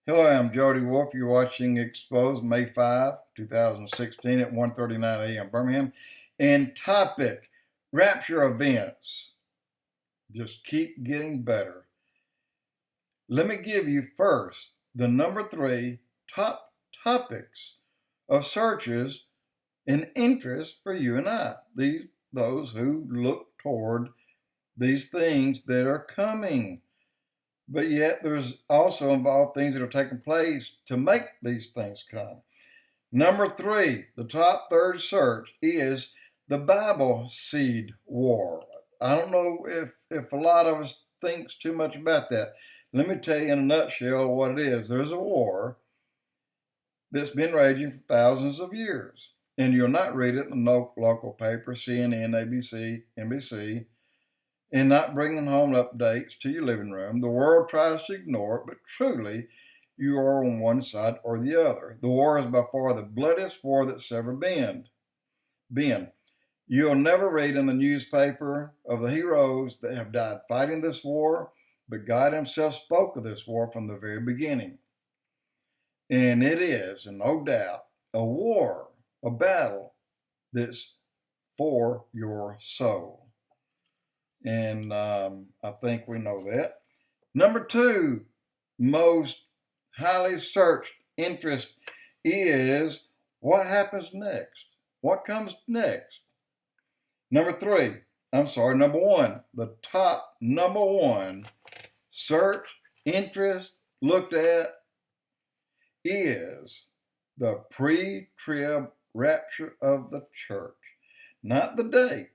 Hello, I'm Jody Wolf. You're watching Expoz, May 5, 2016 at 1:39 a.m. Birmingham. And topic, rapture events. Just keep getting better. Let me give you first the number 3 top topics of searches and interest for you and I. Those who look toward these things that are coming. But yet there's also involved things that are taking place to make these things come. Number 3, the top third search is the Bible seed war. I don't know if a lot of us thinks too much about that. Let me tell you in a nutshell what it is. There's a war that's been raging for thousands of years. And you'll not read it in the local paper, CNN, ABC, NBC, and not bringing home updates to your living room. The world tries to ignore it, but truly you are on one side or the other. The war is by far the bloodiest war that's ever been. You'll never read in the newspaper of the heroes that have died fighting this war, but God himself spoke of this war from the very beginning. And it is, and no doubt, a war, a battle that's for your soul. And I think we know that. Number 2, most highly searched interest is what happens next? What comes next? Number 1, the top number 1 search interest looked at is the pre-trib rapture of the church. Not the date,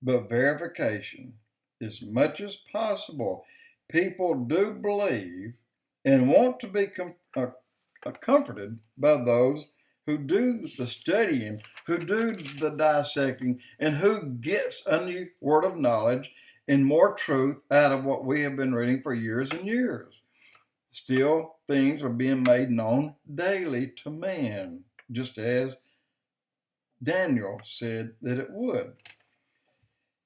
but verification. As much as possible, people do believe and want to be comforted by those who do the studying, who do the dissecting, and who gets a new word of knowledge and more truth out of what we have been reading for years and years. Still, things are being made known daily to man, just as Daniel said that it would.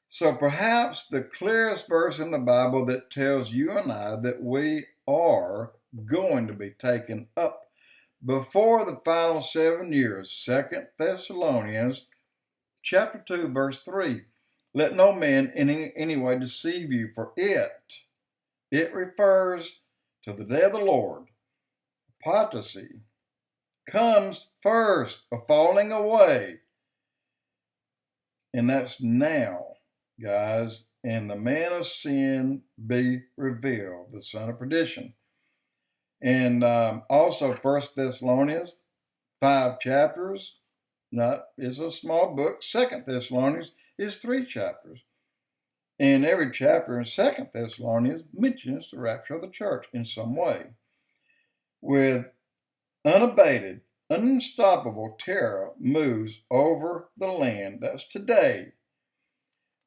So perhaps the clearest verse in the Bible that tells you and I that we are going to be taken up before the final 7 years, 2 Thessalonians chapter 2, verse 3. Let no man in any way deceive you, for it refers to the day of the Lord. Apostasy comes first, a falling away. And that's now, guys, and the man of sin be revealed, the son of perdition. And also 1 Thessalonians, 5 chapters, is a small book. 2 Thessalonians is 3 chapters. And every chapter in 2 Thessalonians mentions the rapture of the church in some way. With unabated, unstoppable terror moves over the land. That's today.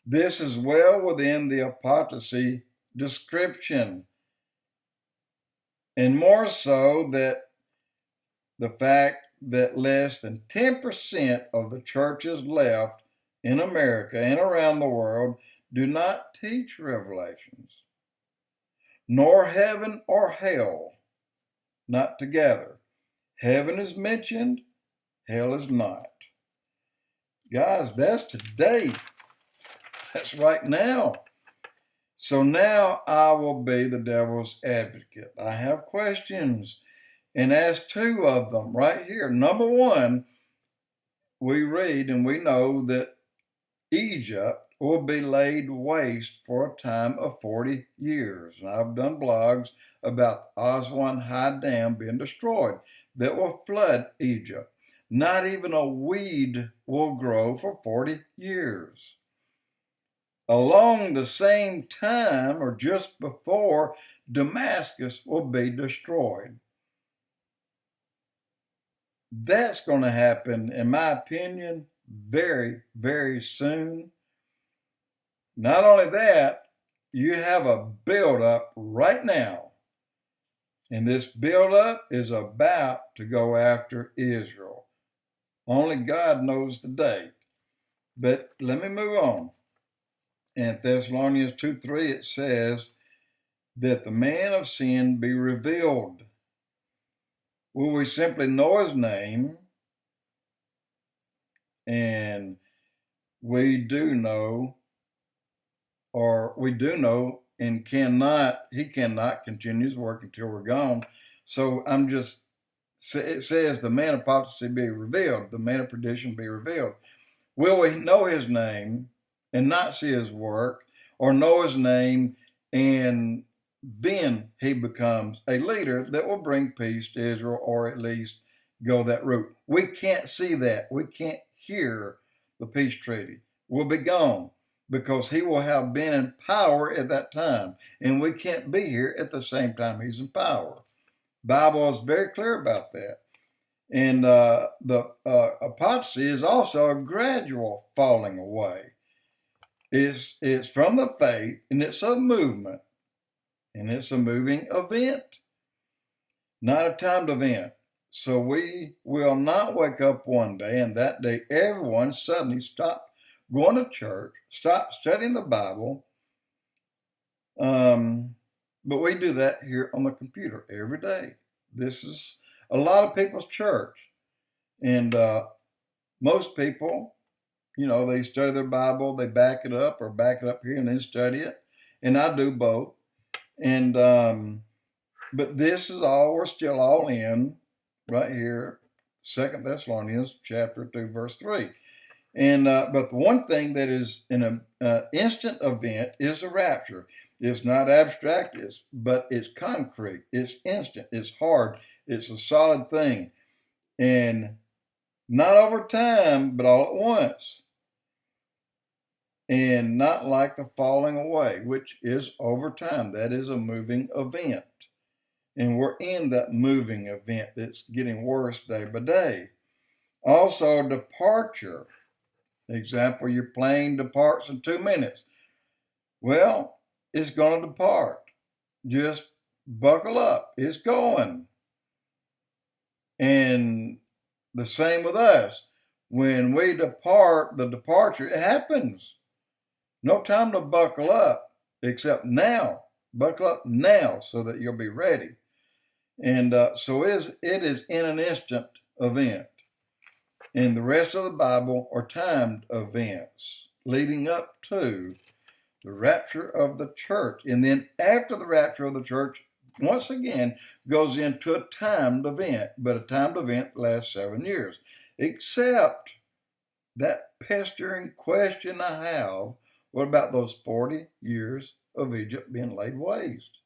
This is well within the apostasy description, and more so that the fact that less than 10% of the churches left in America and around the world do not teach revelations, nor heaven or hell, not together. Heaven is mentioned, hell is not. Guys, that's today. That's right now. So now I will be the devil's advocate. I have questions and ask 2 of them right here. Number 1, we read and we know that Egypt will be laid waste for a time of 40 years. And I've done blogs about Aswan High Dam being destroyed that will flood Egypt. Not even a weed will grow for 40 years. Along the same time, or just before, Damascus will be destroyed. That's going to happen, in my opinion, very, very soon. Not only that, you have a buildup right now. And this buildup is about to go after Israel. Only God knows the date. But let me move on. In Thessalonians 2:3, it says that the man of sin be revealed. Will we simply know his name? And we do know and he cannot continue his work until we're gone. So it says the man of apostasy be revealed, the man of perdition be revealed. Will we know his name and not see his work, or know his name and then he becomes a leader that will bring peace to Israel, or at least go that route? We can't see that. We can't hear the peace treaty. We'll be gone because he will have been in power at that time, and we can't be here at the same time he's in power. Bible is very clear about that. And the apostasy is also a gradual falling away. It's from the faith, and it's a movement, and it's a moving event, not a timed event. So we will not wake up one day and that day everyone suddenly stop going to church, stop studying the Bible. But we do that here on the computer every day. This is a lot of people's church. And most people, they study their Bible, they back it up here and then study it. And I do both. And but this is all, we're still all in right here, 2 Thessalonians chapter 2, verse 3. And but the one thing that is an instant event is the rapture. It's not abstract, but it's concrete. It's instant. It's hard. It's a solid thing. And not over time, but all at once. And not like the falling away, which is over time. That is a moving event. And we're in that moving event that's getting worse day by day. Also, departure. Example, your plane departs in 2 minutes. Well, it's going to depart. Just buckle up. It's going. And the same with us. When we depart, the departure, it happens. No time to buckle up except now. Buckle up now so that you'll be ready. And so it is in an instant event. And the rest of the Bible are timed events leading up to the rapture of the church. And then after the rapture of the church, once again, goes into a timed event. But a timed event lasts 7 years. Except that pestering question I have, what about those 40 years of Egypt being laid waste?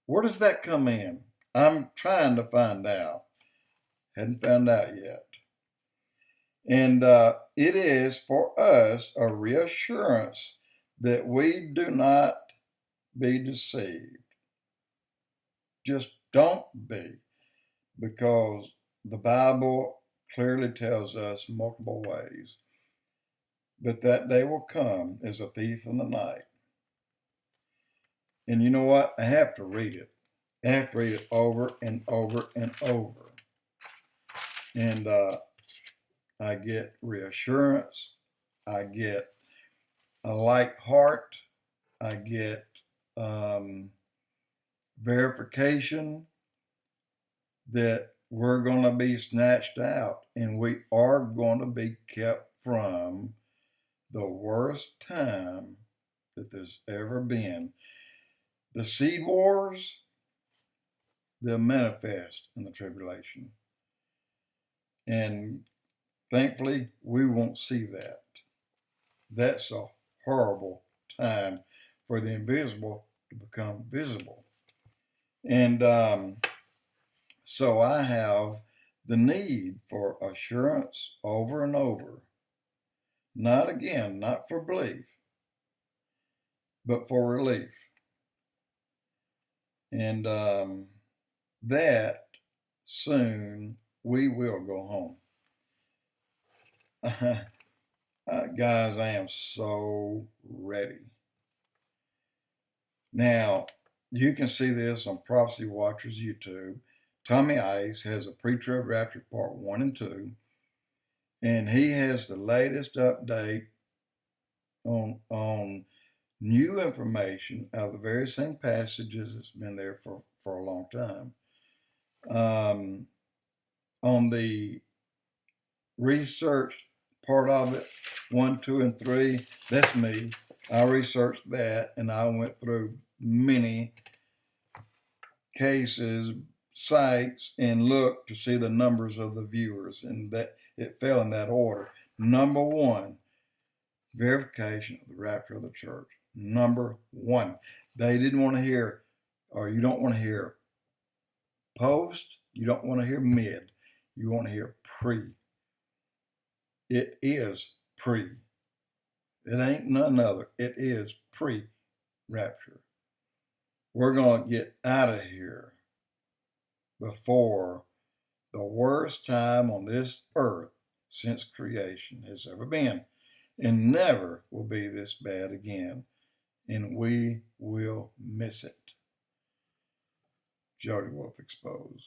Where does that come in? I'm trying to find out. Hadn't found out yet. And it is for us a reassurance that we do not be deceived. Just don't be, because the Bible clearly tells us multiple ways. But that day will come as a thief in the night. And you know what? I have to read it. I have to read it over and over and over. And I get reassurance. I get a light heart. I get verification that we're going to be snatched out, and we are going to be kept from the worst time that there's ever been. The seed wars, they'll manifest in the tribulation. And thankfully, we won't see that. That's a horrible time for the invisible to become visible. And so I have the need for assurance over and over. Not for belief, but for relief. And that soon we will go home. Guys, I am so ready. Now, you can see this on Prophecy Watchers YouTube. Tommy Ice has a Pre-Trib Rapture Part 1 and 2. And he has the latest update on new information out of the very same passages that's been there for a long time. On the research part of it, 1, 2, and 3, that's me. I researched that, and I went through many cases, sites, and looked to see the numbers of the viewers, and that it fell in that order. Number 1, verification of the rapture of the church. Number 1. They didn't want to hear, or you don't want to hear post, you don't want to hear mid, you want to hear pre. It is pre. It ain't none other. It is pre-rapture. We're going to get out of here before the worst time on this earth since creation has ever been, and never will be this bad again, and we will miss it. Jody Wolf Expoz.